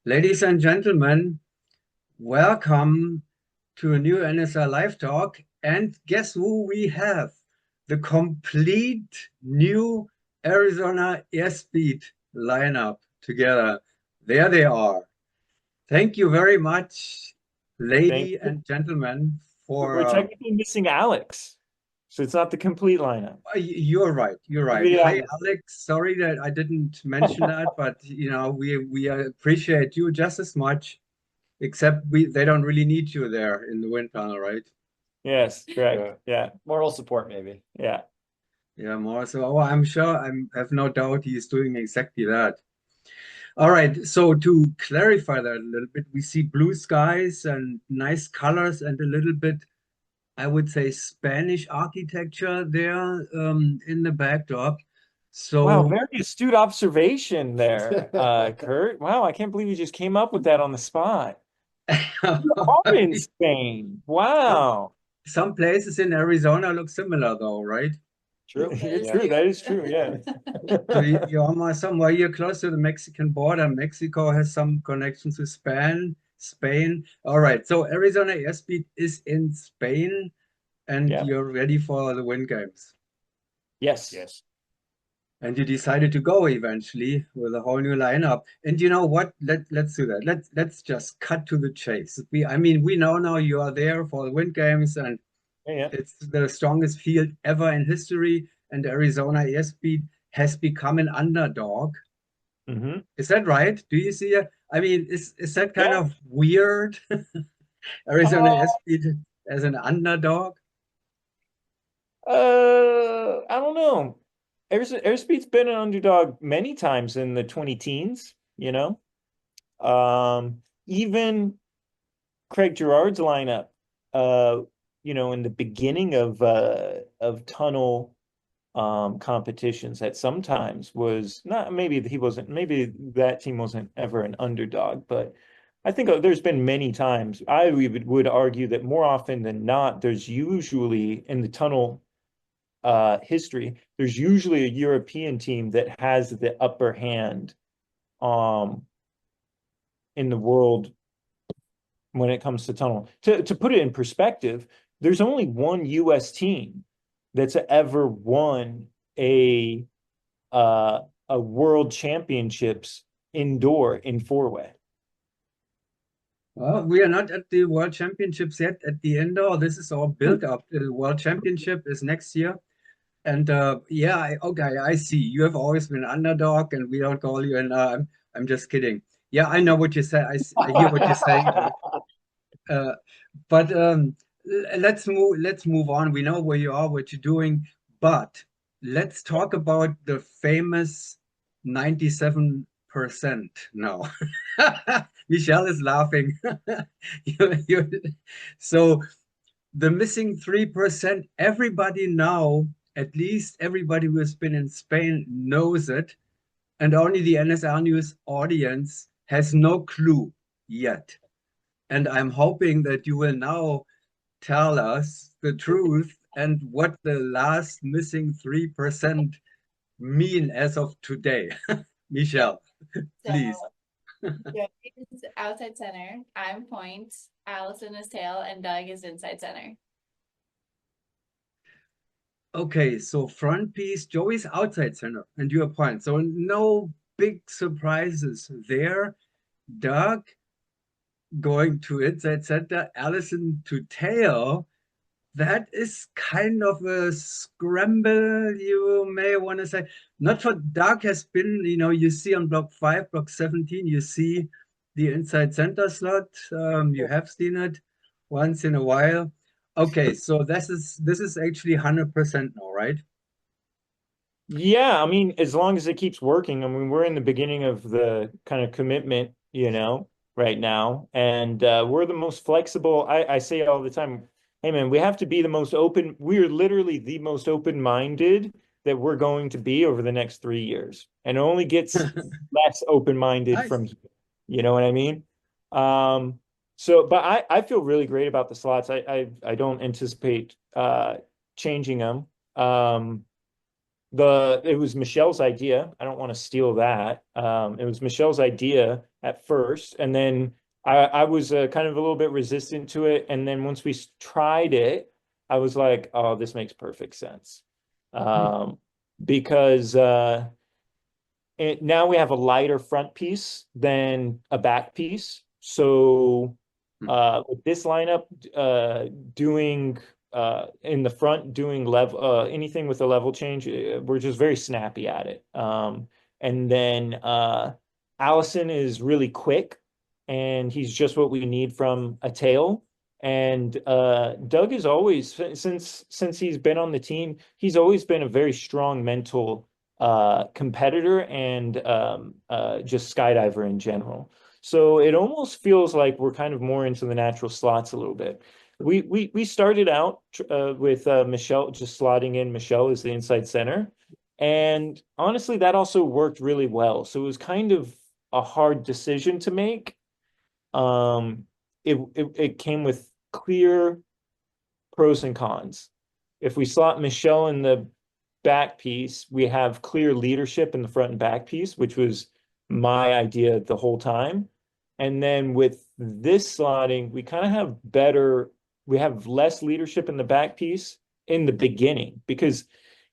Ladies and gentlemen, welcome to a new NSL Live Talk. And guess who we have? The complete new Arizona Airspeed lineup together. There they are. Thank you very much, Thank lady you. and gentlemen, for We're technically missing Alex, so it's not the complete lineup. you're right. You're right. Maybe Hi, Alex. Sorry that I didn't mention that, but we appreciate you just as much. Except they don't really need you there in the wind tunnel, right? Yes, correct. Yeah, Moral support, maybe. yeah. Yeah, more so. Oh, I'm sure. I have no doubt he's doing exactly that. All right. So to clarify that a little bit, we see blue skies and nice colors and a little bit, I would say, Spanish architecture there in the backdrop. Wow, So very astute observation there, Kurt. Wow, I can't believe you just came up with that on the spot. You are in Spain. some Wow. some places in Arizona look similar though, right? True. True. Yeah. That is true. Yeah. So you're almost somewhere you're close to the Mexican border. Mexico has some connections with Spain. All right. So Arizona Airspeed is in Spain, and Yeah. you're ready for the Wind Games. Yes. Yes. And you decided to go eventually with a whole new lineup. And you know what? Let's do that. Let's just cut to the chase. We know now you are there for the Wind Games, and Yeah. Yeah. it's the strongest field ever in history. And Arizona Airspeed has become an underdog. Hmm. Is that right? Do you see it? Is that kind Yeah. of weird? Arizona Uh, Airspeed as an underdog? I don't know. Airspeed's been an underdog many times in the 20 teens, you know. Even Craig Girard's lineup, uh, in the beginning of tunnel competitions at sometimes was not maybe that team wasn't ever an underdog, but I think there's been many times I would argue that more often than not, there's usually in the tunnel history, there's usually a European team that has the upper hand um in the world when it comes to tunnel. To put it in perspective, there's only one US team that's ever won a uh a world championships indoor in four-way. Well, we are not at the World Championships yet at the indoor. This is all built up. The World Championship is next year. And yeah, okay, I see. You have always been underdog, and we don't call you. And I'm just kidding. Yeah, I know what you say. I hear what you're saying. Uh, but let's move on. We know where you are, what you're doing, but let's talk about the famous 97% now. Michelle is laughing. So the missing 3%, everybody now, at least everybody who has been in Spain knows it, and only the NSL News audience has no clue yet. And I'm hoping that you will now tell us the truth and what the last missing 3% mean as of today. Michelle, So please. Joey is outside center. I'm point. Allison is tail, and Doug is inside center. Okay, so front piece, Joey's outside center, and your point. So no big surprises there. Doug going to inside center, Allison to tail. That is kind of a scramble, you may want to say. Not for Dark has been, you see on block 5, block 17, you see the inside center slot. You have seen it once in a while. Okay, so this is actually 100% now, right? Yeah, I mean, as long as it keeps working. I mean, we're in the beginning of the kind of commitment, right now. And we're the most flexible. I say it all the time, hey man, we have to be the most open. We're literally the most open-minded that we're going to be over the next 3 years. And it only gets less open-minded Nice. from here. You know what I mean? But I feel really great about the slots. I don't anticipate changing them. It was Michelle's idea. I don't want to steal that. It was Michelle's idea at first, and then I was kind of a little bit resistant to it. And then once we tried it, I was like, "Oh, this makes perfect sense," um, because now we have a lighter front piece than a back piece. So with this lineup, doing in the front, doing level anything with a level change, we're just very snappy at it. And then Allison is really quick, and he's just what we need from a tail. And Doug is always, since he's been on the team, he's always been a very strong mental competitor and just skydiver in general. So it almost feels like we're kind of more into the natural slots a little bit. We started out with Michelle, just slotting in Michelle as the inside center. And honestly, that also worked really well. So it was kind of a hard decision to make. Um, it came with clear pros and cons. If we slot Michelle in the back piece, we have clear leadership in the front and back piece, which was my idea the whole time. And then with this slotting, we have less leadership in the back piece in the beginning. Because,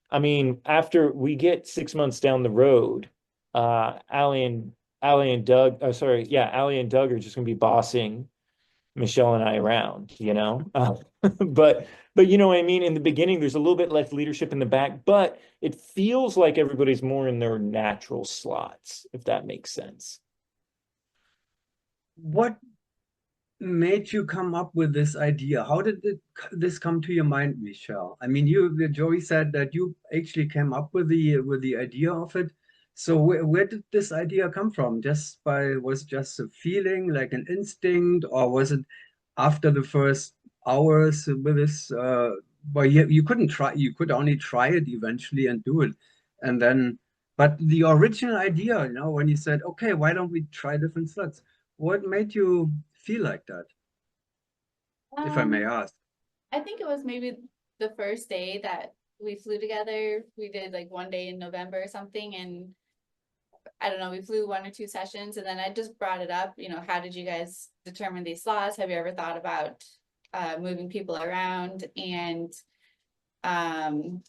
I mean, after we get 6 months down the road, Allie and Doug, Allie and Doug are just going to be bossing Michelle and I around, you know? But you know what I mean? In the beginning, there's a little bit less leadership in the back, but it feels like everybody's more in their natural slots, if that makes sense. What made you come up with this idea? How did this come to your mind, Michelle? I mean, Joey said that you actually came up with the idea of it. So where did this idea come from? Was it just a feeling, like an instinct, or was it after the first hours with this? Well, you couldn't try. You could only try it eventually and do it, and then. But the original idea, when you said, "Okay, why don't we try different slots?" What made you feel like that, if I may Um, ask? I think it was maybe the first day that we flew together. We did like one day in November or something, and I don't know, we flew 1 or 2 sessions, and then I just brought it up, how did you guys determine these slots? Have you ever thought about moving people around? And um,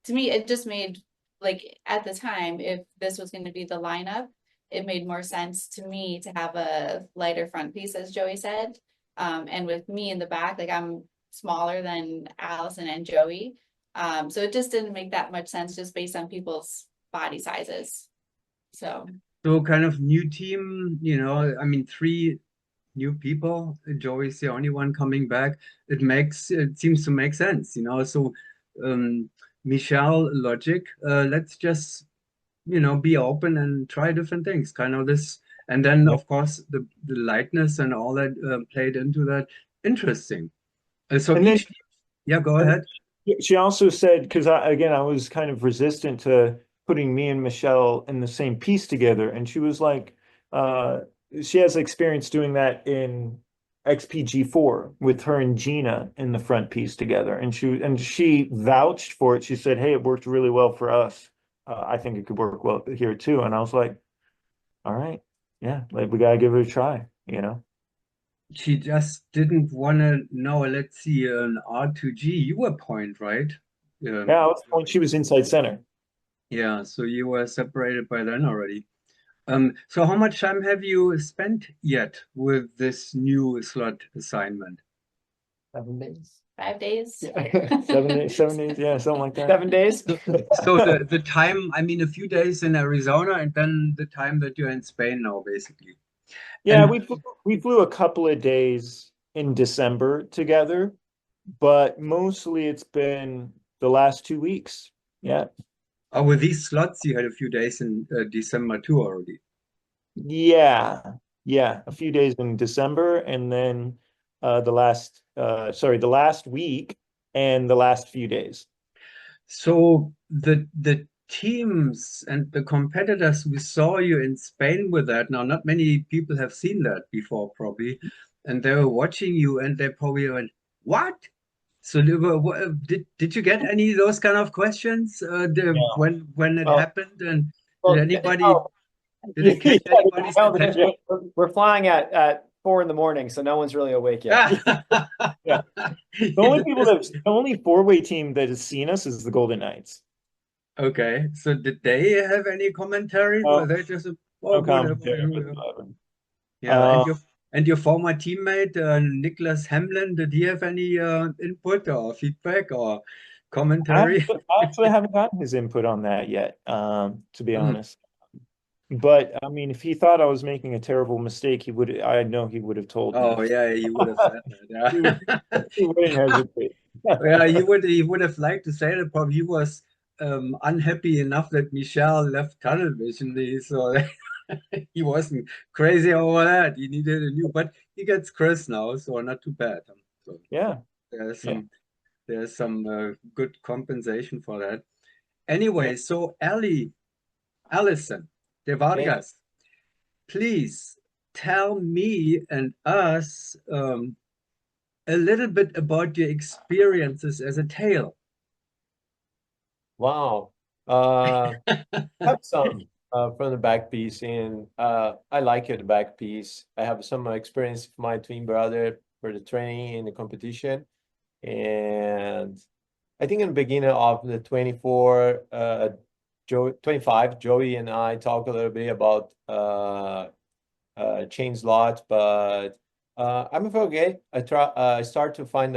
to me, it just made, like, at the time, if this was going to be the lineup, it made more sense to me to have a lighter front piece, as Joey said. And with me in the back, like, I'm smaller than Allison and Joey. So it just didn't make that much sense just based on people's body sizes. So So kind of new team, I mean, three new people. Joey's the only one coming back. It seems to make sense, So um, Michelle, logic. Let's just, be open and try different things. Kind of this, and then Yeah. of course the lightness and all that played into that. Interesting. So And then each, yeah, go And ahead. she also said, because I was kind of resistant to putting me and Michelle in the same piece together. And she was like, uh, she has experience doing that in XPG4 with her and Gina in the front piece together. And she vouched for it. She said, "Hey, it worked really well for us. I think it could work well here too." And I was like, "All right, yeah, like we gotta give it a try, you know?" She just didn't want to know. Let's see, an R2G. You were point, right? Yeah, at this point she was inside center. Yeah, so you were separated by then already. So how much time have you spent yet with this new slot assignment? 7 days. 5 days. Yeah. 7 days, 7 days, yeah, something like that. 7 days. So the time, I mean, a few days in Arizona and then the time that you're in Spain now, basically. Yeah, And we flew a couple of days in December together, but mostly it's been the last 2 weeks. Yeah. with these slots, you had a few days in December too already. Yeah. Yeah. A few days in December and then the last week and the last few days. So the teams and the competitors, we saw you in Spain with that. Now, not many people have seen that before, probably, and they were watching you, and they probably went, "What? So did you get any of those kind of questions No. when it Well, happened? And did well, anybody no, did it catch anybody's no, attention? we're flying at 4 in the morning, so no one's really awake yet. Yeah. The only four-way team that has seen us is the Golden Knights. Okay, so did they have any commentary? Or No, they just oh no whatever. commentary whatsoever. Yeah, Um, and your former teammate Nicholas Hamlin, did he have any input or feedback or commentary? I actually haven't gotten his input on that yet, to be Hmm. honest. But I mean, if he thought I was making a terrible mistake, I know he would have told me. Oh yeah, you would have said He would, that. Yeah. he wouldn't hesitate. Yeah, he would have liked to say that. Probably he was unhappy enough that Michelle left Tunnel Vision, so he wasn't crazy over that. He needed a new, but he gets Chris now, so not too bad. So Yeah, there's yeah. some good compensation for that. Yeah. Anyway, so Allison De Yeah. Vargas, please tell me and us a little bit about your experiences as a tail. Wow. Have some from the back piece, and I like it, the back piece. I have some experience with my twin brother for the training and the competition. And I think in the beginning of the 24, 25, Joey and I talk a little bit about change lot, but I'm okay. I start to find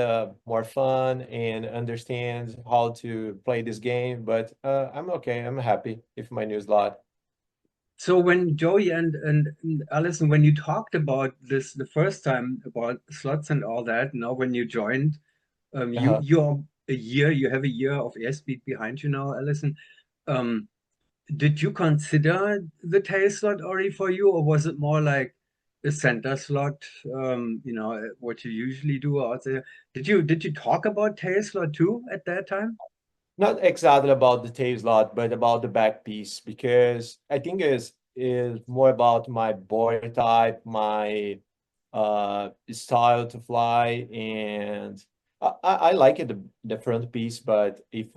more fun and understand how to play this game, but I'm okay. I'm happy with my new slot. So when Joey and Alison, when you talked about this the first time about slots and all that, now when you joined, Uh-huh. you have a year of airspeed behind you now, Alison. Um, did you consider the tail slot already for you, or was it more like a center slot? What you usually do out there. Did you talk about tail slot too at that time? Not exactly about the tail slot, but about the back piece, because I think is more about my body type, my style to fly, and I like it the front piece, but if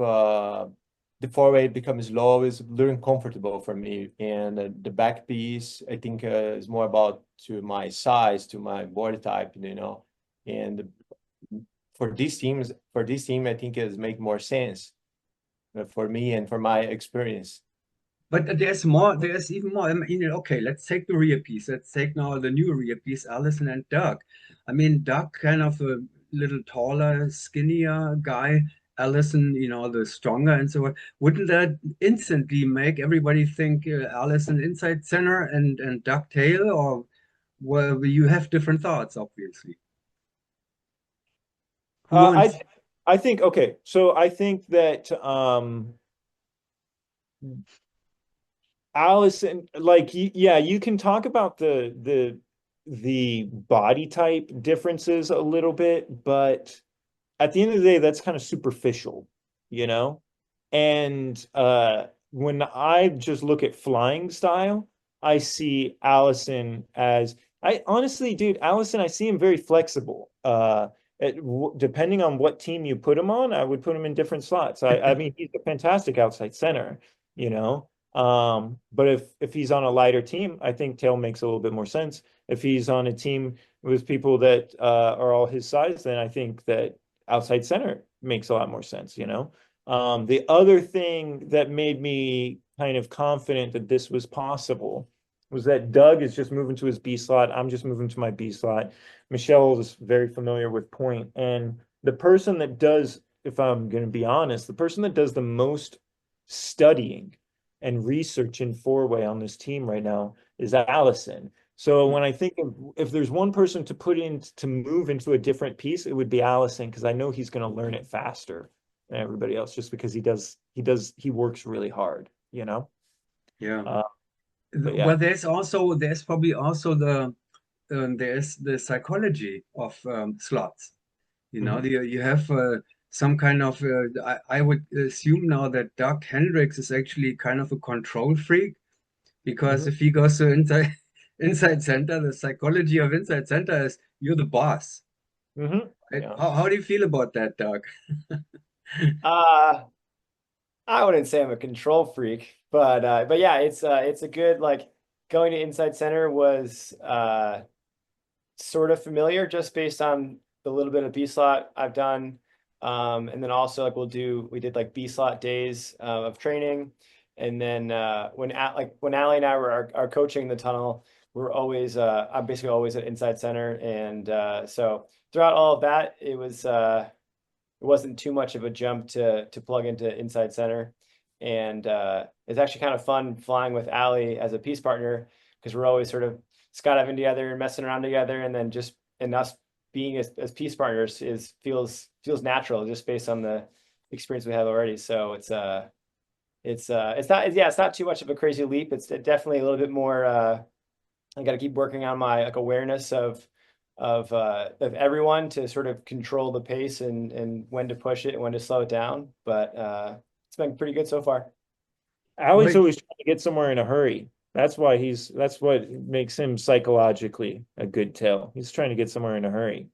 the forward becomes low, it's very uncomfortable for me, and the back piece I think is more about to my size, to my body type, and for this team I think it make more sense for me and for my experience. But there's more, there's even more. I mean, okay, let's take the rear piece. Let's take now the new rear piece, Allison and Doug. I mean, Doug kind of a little taller, skinnier guy. Allison, the stronger and so on. Wouldn't that instantly make everybody think Allison inside center and Doug tail? Or well, you have different thoughts, obviously. Who Uh, wants? I I think okay. So I think that Allison, like yeah, you can talk about the body type differences a little bit, but at the end of the day, that's kind of superficial, you know? And when I just look at flying style, I see Allison as I honestly, dude, Allison, I see him very flexible. Depending on what team you put him on, I would put him in different slots. I mean, he's a fantastic outside center, you know. But if he's on a lighter team, I think tail makes a little bit more sense. If he's on a team with people that are all his size, then I think that outside center makes a lot more sense, you know? The other thing that made me kind of confident that this was possible was that Doug is just moving to his B slot. I'm just moving to my B slot. Michelle is very familiar with point. And the person that does, if I'm going to be honest, the person that does the most studying and research in four-way on this team right now is Allison. So when I think of if there's one person to put in to move into a different piece, it would be Allison because I know he's going to learn it faster than everybody else just because he works really hard, you know? Yeah. Uh, but yeah. Well, there's probably also there's the psychology of slots. Mhm. You have some kind of I would assume now that Doug Hendricks is actually kind of a control freak because Mhm. if he goes to inside center, the psychology of inside center is you're the boss. Mhm. You know? How do you feel about that, Doug? Uh, I wouldn't say I'm a control freak, but yeah, it's a good like going to inside center was sort of familiar just based on the little bit of B slot I've done. And then also like we did like B slot days of training. And then when Allie and I were are coaching the tunnel, we're always I'm basically always at inside center. And so throughout all of that, it wasn't too much of a jump to plug into inside center. And it's actually kind of fun flying with Allie as a piece partner because we're always sort of skydiving together and messing around together, and then just and us being as piece partners feels natural just based on the experience we have already. So it's not too much of a crazy leap. It's definitely a little bit more. I got to keep working on my like awareness of everyone to sort of control the pace and when to push it and when to slow it down. But it's been pretty good so far. Allie's Wait, always trying to get somewhere in a hurry. That's what makes him psychologically a good tail. He's trying to get somewhere in a hurry.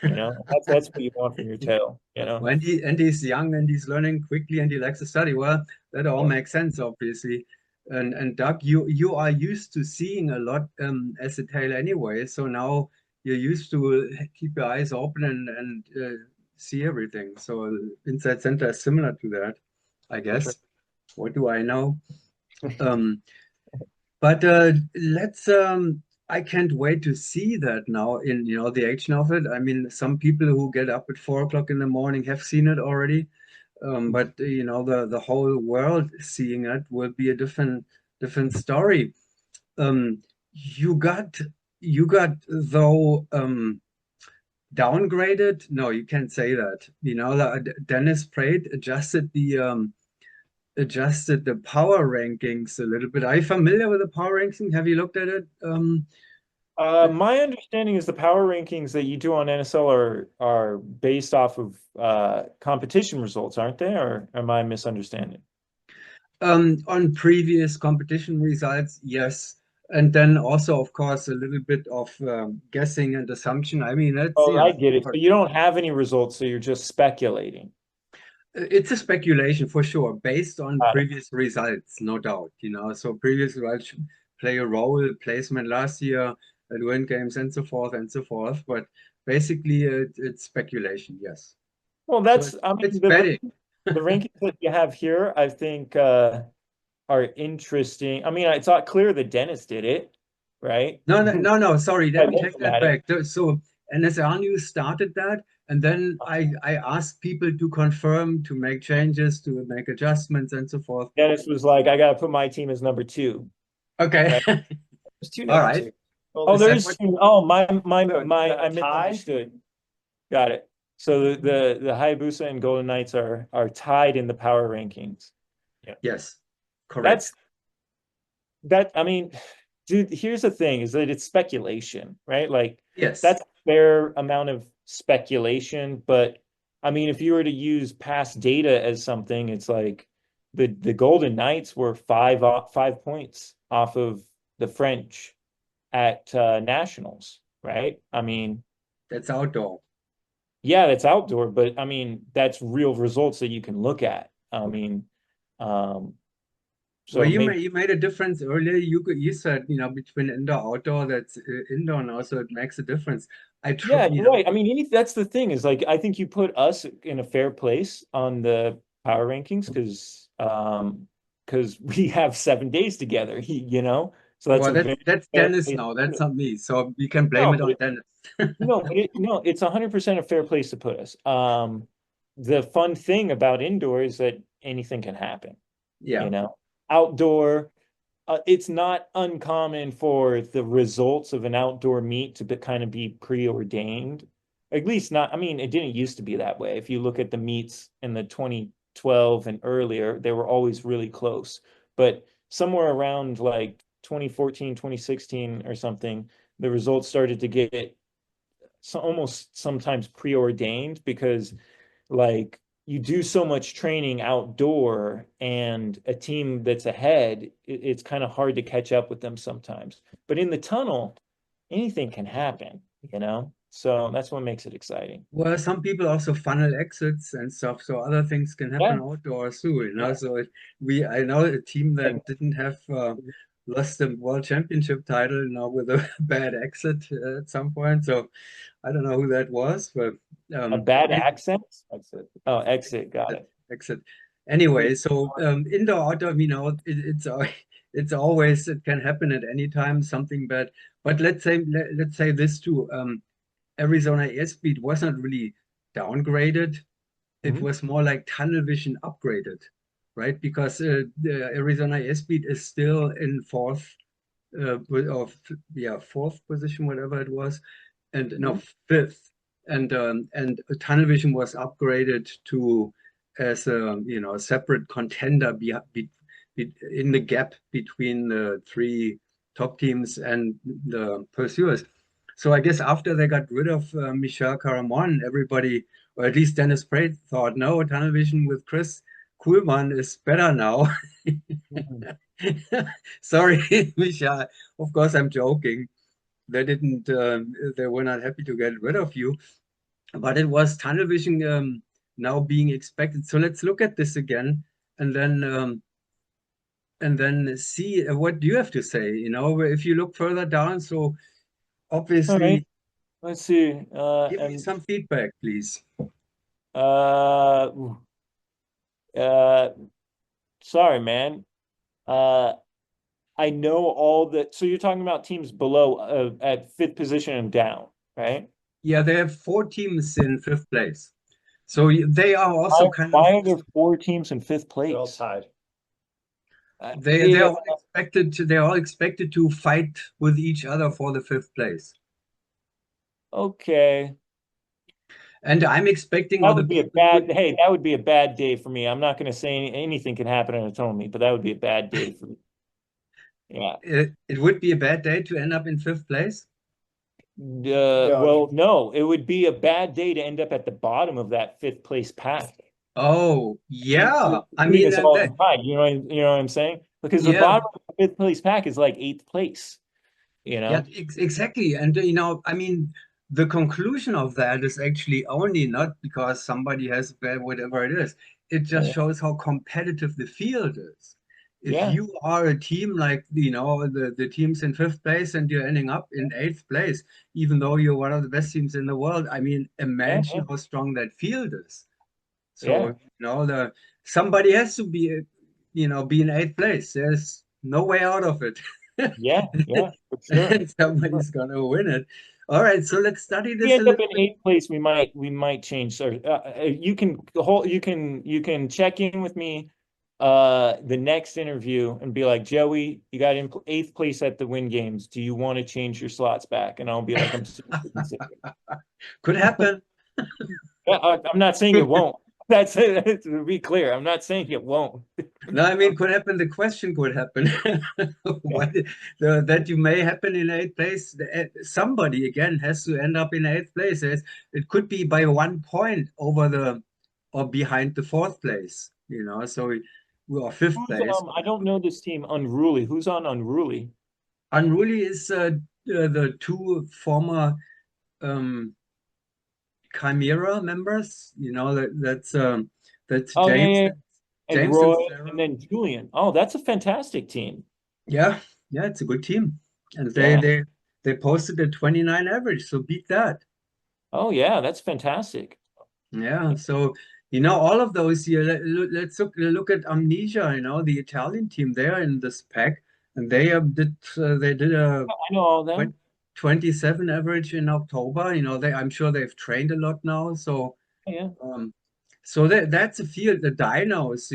That's what you want from your tail, when he's young and he's learning quickly and he likes to study, well, that all Yeah. makes sense, obviously. And Doug, you are used to seeing a lot as a tail anyway, so now you're used to keep your eyes open and see everything. So inside center is similar to that, I For sure. guess. What do I know? Um, But let's I can't wait to see that now in the action of it. I mean, some people who get up at 4 o'clock in the morning have seen it already. But the whole world seeing it will be a different story. Um, you got you got though downgraded. No, you can't say that. Dennis Praet adjusted the power rankings a little bit. Are you familiar with the power ranking? Have you looked at it? My understanding is the power rankings that you do on NSL are based off of competition results, aren't they? Or am I misunderstanding? On previous competition results, yes. And then also, of course, a little bit of guessing and assumption. I mean, Oh, I get it. So you don't have any results, so you're just speculating. it's a speculation for sure, based on Got it. previous results, no doubt. So previous results play a role, placement last year at win games and so forth and so forth. But basically, it's speculation, yes. Well, So I mean, it's betting. the rankings that you have here, I think, are interesting. I mean, it's not clear that Dennis did it, right? No, no, no, no, sorry, let By me take looking that at it. back. So NSL News started that, and then I asked people to confirm, to make changes, to make adjustments, and so forth. Dennis was like, I got to put my team as number two, Okay. right? There's two All number right. two. Oh, Is there that is what? two. Oh, I Tie? misunderstood. Got it. So the Hayabusa and Golden Knights are tied in the power rankings. Yeah. Yes, correct. That's I mean, dude, here's the thing is that it's speculation, right? Like Yes, that's a fair amount of speculation, but I mean, if you were to use past data as something, it's like the Golden Knights were 5 points off of the French at nationals, right? I mean, that's outdoor. yeah, that's outdoor, but I mean, that's real results that you can look at. I mean, um, Well, so maybe you made a difference earlier. You said between indoor outdoor. That's indoor now, so it makes a difference. I tr yeah, you're right. I mean, that's the thing is like I think you put us in a fair place on the power rankings because we have 7 days together, So that's Well, a very that's fair Dennis place now. to put That's us. not me. So you can blame No, it on Dennis. no, it's 100% a fair place to put us. The fun thing about indoor is that anything can happen, Yeah, Outdoor, it's not uncommon for the results of an outdoor meet to kind of be preordained. At least not, I mean, it didn't used to be that way. If you look at the meets in the 2012 and earlier, they were always really close. But somewhere around like 2014, 2016 or something, the results started to get almost sometimes preordained because like you do so much training outdoor and a team that's ahead, it's kind of hard to catch up with them sometimes. But in the tunnel, anything can happen, So that's what makes it exciting. Well, some people also funnel exits and stuff, so other things can happen Yeah. outdoors too, you know. Yeah. So I know a team And- that didn't have lost the world championship title now with a bad exit at some point. So I don't know who that was, but A bad it- accent? Exit. Oh, exit. Got it. exit. Anyway, so indoor outdoor, you know, it's always, it can happen at any time, something bad. But let's say this too. Arizona Airspeed wasn't really downgraded. It Mhm. was more like tunnel vision upgraded, right? Because the Arizona Airspeed is still in fourth position, whatever it was, and no, fifth. And tunnel vision was upgraded to as a separate contender in the gap between the three top teams and the pursuers. So I guess after they got rid of Michel Caramon, everybody, or at least Dennis Praet, thought, no, tunnel vision with Chris Kuhlmann is better now. Mhm. Sorry, Michel. Of course, I'm joking. They were not happy to get rid of you, but it was tunnel vision now being expected. So let's look at this again, and then see what you have to say. You know, if you look further down, so All right. obviously, Let's see. give me some feedback, please. Uh, uh, sorry, man. Uh, I know all the. So you're talking about teams below at fifth position and down, right? Yeah, they have four teams in fifth place. So they are also Why, kind of why are there four teams in fifth They're all place? tied. they're Yeah, all expected to fight with each other for the fifth place. okay. And I'm expecting That other would be a people bad. Hey, that would be a bad day for me. I'm not going to say anything can happen in a tournament, but that would be a bad day for me. Yeah. it would be a bad day to end up in fifth place. Well, no, it would be a bad day to end up at the bottom of that fifth place pack. Oh, yeah. I Between mean, us all combined, you know what I'm saying? Because the yeah, bottom of the fifth place pack is like eighth place, you yeah, know? exactly. And, I mean, the conclusion of that is actually only not because somebody has bad, whatever it is. It just shows how competitive the field is. If Yeah, you are a team like, the teams in fifth place and you're ending up in eighth place, even though you're one of the best teams in the world, I mean, yeah, imagine how strong that field is. So, yeah, somebody has to be in eighth place. There's no way out of it. yeah, for sure. Somebody's gonna win it. All right, so let's study We this a end up little in bit. eighth place, we might change. So you can check in with me the next interview and be like, Joey, you got in eighth place at the Win Games. Do you want to change your slots back? And I'll be like, I'm seriously considering. Could happen. Yeah, I'm not saying it won't. That's it. To be clear, I'm not saying it won't. No, I mean, could happen. The question could happen. Yeah. That you may happen in eighth place. Somebody again has to end up in eighth place. It could be by 1 point over or behind the fourth place. So we are fifth place. I don't know this team. Unruly. Who's on Unruly? Unruly is the two former um, Chimera members. That's Oh yeah, James, yeah. And James and Roy, and Sarah. then Julian. Oh, that's a fantastic team. Yeah, yeah, it's a good team, and they Yeah. they they posted a 29 average, so beat that. Oh yeah, that's fantastic. Yeah, so all of those here. Let's look at Amnesia. The Italian team. They're in this pack, and they did a I know all of them. 27 average in October. I'm sure they've trained a lot now. So Yeah. um, that's a field. The Dinos,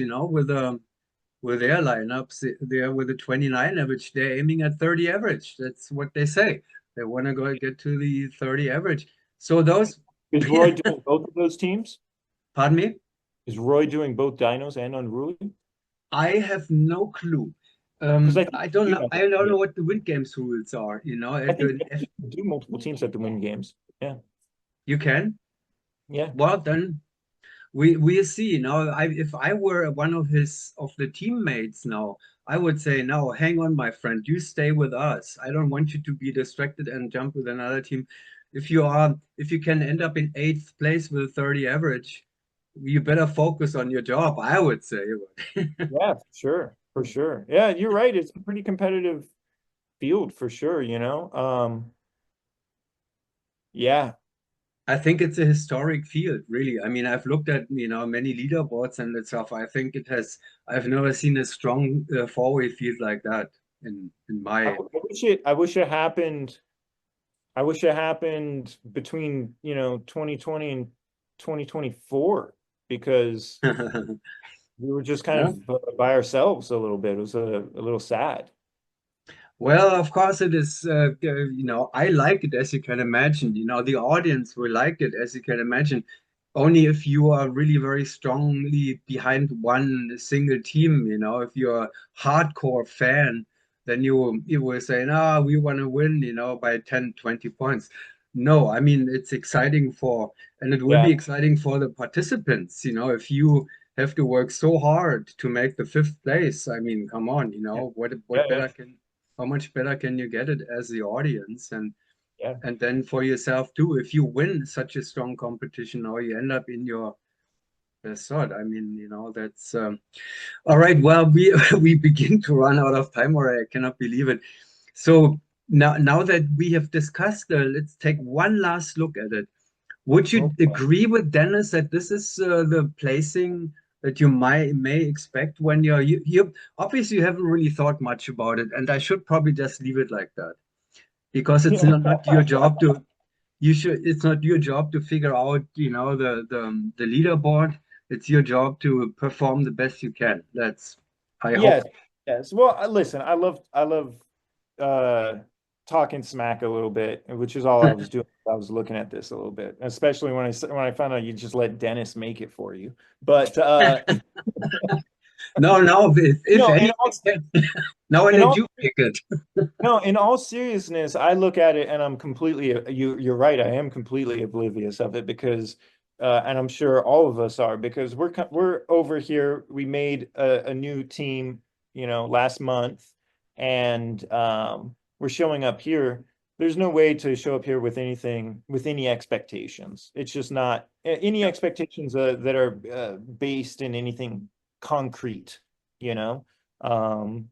with their lineups, they're with a 29 average. They're aiming at 30 average. That's what they say. They want to go get to the 30 average. So those, Is Roy doing both of those teams? pardon me, Is Roy doing both Dinos and Unruly? I have no clue. Because I think I don't you know. know, I don't know what the win games rules are. I think you can do multiple teams at the Win Games. Yeah. You can. Yeah. Well, then we see now. If I were one of the teammates now, I would say, no, hang on, my friend, you stay with us. I don't want you to be distracted and jump with another team. if you can end up in 8th place with a 30 average, you better focus on your job, I would say. Yeah, for sure. For sure. Yeah, you're right. It's a pretty competitive field for sure, you know. Yeah. I think it's a historic field, really. I mean, I've looked at, many leaderboards and stuff. I think I've never seen a strong four-way field like that in I, my. I wish it happened between, 2020 and 2024 because we were just kind Yeah. of by ourselves a little bit. It was a little sad. Well, of course it is. I like it, as you can imagine. The audience will like it, as you can imagine. Only if you are really very strongly behind one single team. If you're a hardcore fan, then you will say, "No, we want to win," by 10, 20 points. No, I mean it's exciting and it will be Yeah. exciting for the participants. If you have to work so hard to make the 5th place, I mean, come on. Yeah. What Yeah. better can how much better can you get it as the audience? Yeah. And then for yourself too, if you win such a strong competition or you end up in your best sort, I mean, that's all right. Well, we we begin to run out of time, or I cannot believe it. So now that we have discussed, let's take one last look at it. Would you Okay. agree with Dennis that this is the placing that you may expect when you obviously you haven't really thought much about it, and I should probably just leave it like that because it's not your job to it's not your job to figure out the leaderboard. It's your job to perform the best you can. That's I hope. Yes. Yes. Well, listen, I love uh talking smack a little bit, which is all I was doing. I was looking at this a little bit, especially when I found out you just let Dennis make it for you. But No, if no, in anything, all now I in let all you pick it. no, in all seriousness, I look at it and I'm completely you're right. I am completely oblivious of it because and I'm sure all of us are because we're over here. We made a new team, last month, and we're showing up here. There's no way to show up here with any expectations. It's just not any expectations that are based in anything concrete, you know. Um,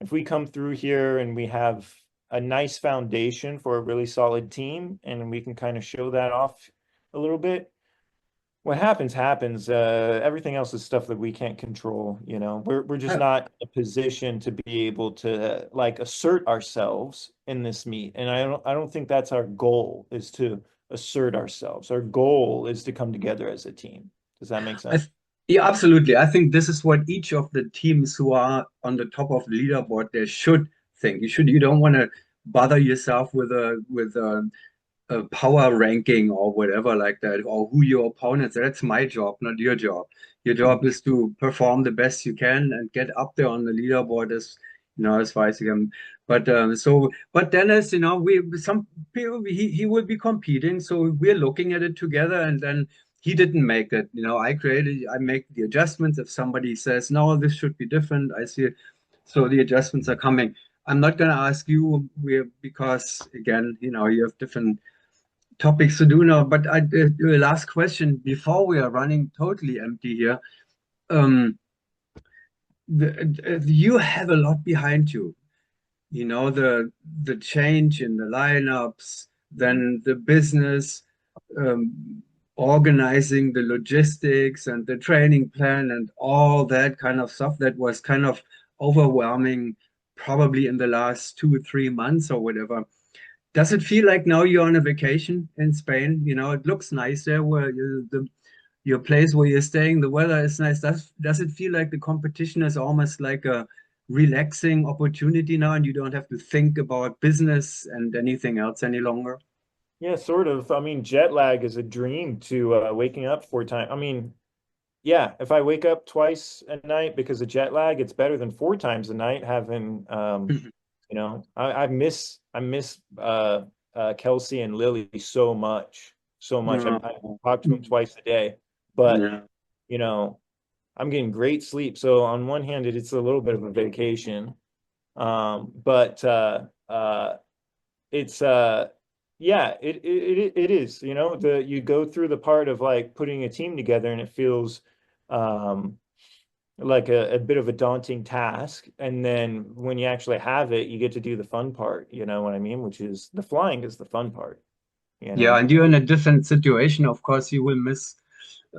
if we come through here and we have a nice foundation for a really solid team and we can kind of show that off a little bit, what happens. Everything else is stuff that we can't control, we're just not in a position to be able to like assert ourselves in this meet. And I don't think that's our goal, is to assert ourselves. Our goal is to come together as a team. Does that make I sense? th- yeah, absolutely. I think this is what each of the teams who are on the top of the leaderboard they should think. You don't want to bother yourself with a power ranking or whatever like that, or who your opponents are. That's my job, not your job. Your job is to perform the best you can and get up there on the leaderboard as far as you can. But Dennis, we some people he will be competing, so we're looking at it together, and then he didn't make it. I make the adjustments. If somebody says no, this should be different, I see it. So the adjustments are coming. I'm not going to ask you because again, you have different topics to do now. But the last question before we are running totally empty here. Um, you have a lot behind you. The change in the lineups, then the business, organizing the logistics and the training plan and all that kind of stuff that was kind of overwhelming probably in the last 2 or 3 months or whatever. Does it feel like now you're on a vacation in Spain? It looks nice there where your place where you're staying, the weather is nice. Does it feel like the competition is almost like a relaxing opportunity now and you don't have to think about business and anything else any longer? Yeah, sort of. I mean, jet lag is a dream to waking up 4 times. I mean, yeah, if I wake up twice a night because of jet lag, it's better than 4 times a night having I miss Kelsey and Lily so much. So much. I No. talk to them twice a day, but Yeah. you know, I'm getting great sleep. So on one hand, it's a little bit of a vacation. But it's Yeah, it is. You know, you go through the part of like putting a team together, and it feels um like a bit of a daunting task. And then when you actually have it, you get to do the fun part, you know what I mean? Which is the flying is the fun part, you Yeah, know? and you're in a different situation. Of course, you will miss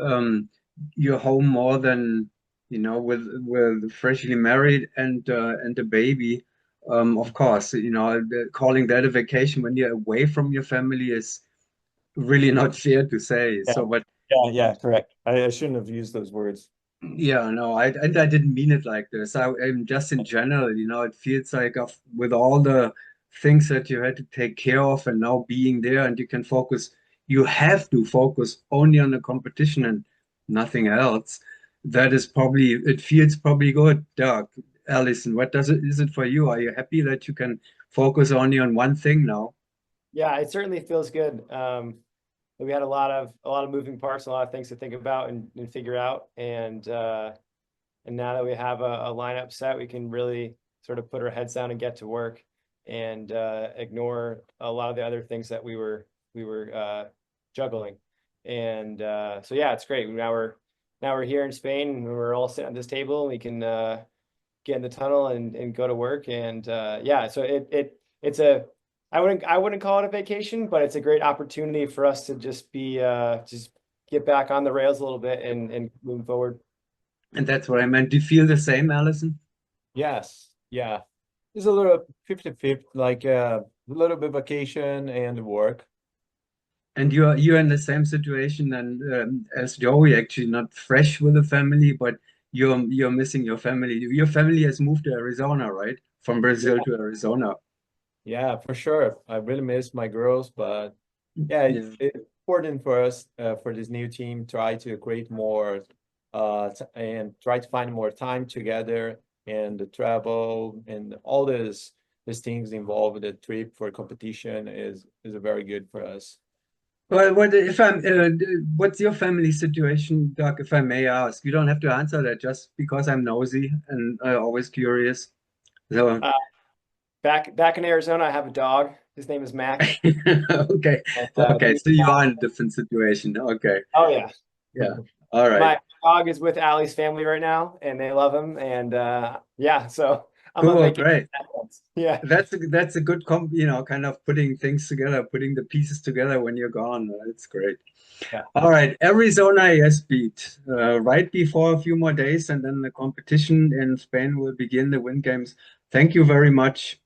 um, your home more than with freshly married and a baby. Of course, calling that a vacation when you're away from your family is really not fair to say. Yeah, So, but yeah, correct. I shouldn't have used those words. yeah, no, I didn't mean it like this. I'm just in general, it feels like with all the things that you had to take care of and now being there and you can focus, you have to focus only on the competition and nothing else. It feels probably good. Doug, Allison, is it for you? Are you happy that you can focus only on one thing now? Yeah, it certainly feels good. We had a lot of moving parts, a lot of things to think about and figure out. And now that we have a lineup set, we can really sort of put our heads down and get to work and ignore a lot of the other things that we were juggling. And so yeah, it's great. Now we're here in Spain and we're all sitting at this table and we can get in the tunnel and go to work. And yeah, so it's a I wouldn't call it a vacation, but it's a great opportunity for us to just get back on the rails a little bit and move forward. And that's what I meant. Do you feel the same, Allison? Yes, yeah. It's a little 50-50, like a little bit vacation and work. And you're in the same situation and as Joey, actually not fresh with a family, but you're missing your family. Your family has moved to Arizona, right? From Yeah, Brazil to Arizona. yeah, for sure. I really miss my girls, but yeah, it's, Yeah. it's important for us for this new team try to create more and try to find more time together and the travel and all these things involved with the trip for competition is very good for us. Well, what's your family situation, Doc, if I may ask? You don't have to answer that just because I'm nosy and always curious. So, Uh, back in Arizona, I have a dog. His name is Mac. okay. And, Okay. he's So you are in a different situation. Okay. oh yeah. Yeah. All right. My dog is with Allie's family right now, and they love him. And yeah, so I'm on Cool. vacation. Great. Yeah, That's a good kind of putting things together, putting the pieces together when you're gone. It's great. yeah. All right, Arizona Airspeed, right before a few more days, and then the competition in Spain will begin, the wind games. Thank you very much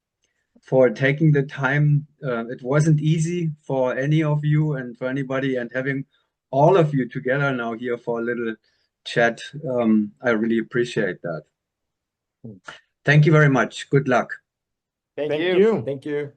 for taking the time. It wasn't easy for any of you and for anybody, and having all of you together now here for a little chat. I really appreciate that. Thank you very much. Good luck. Thank Thank you. you. Thank you.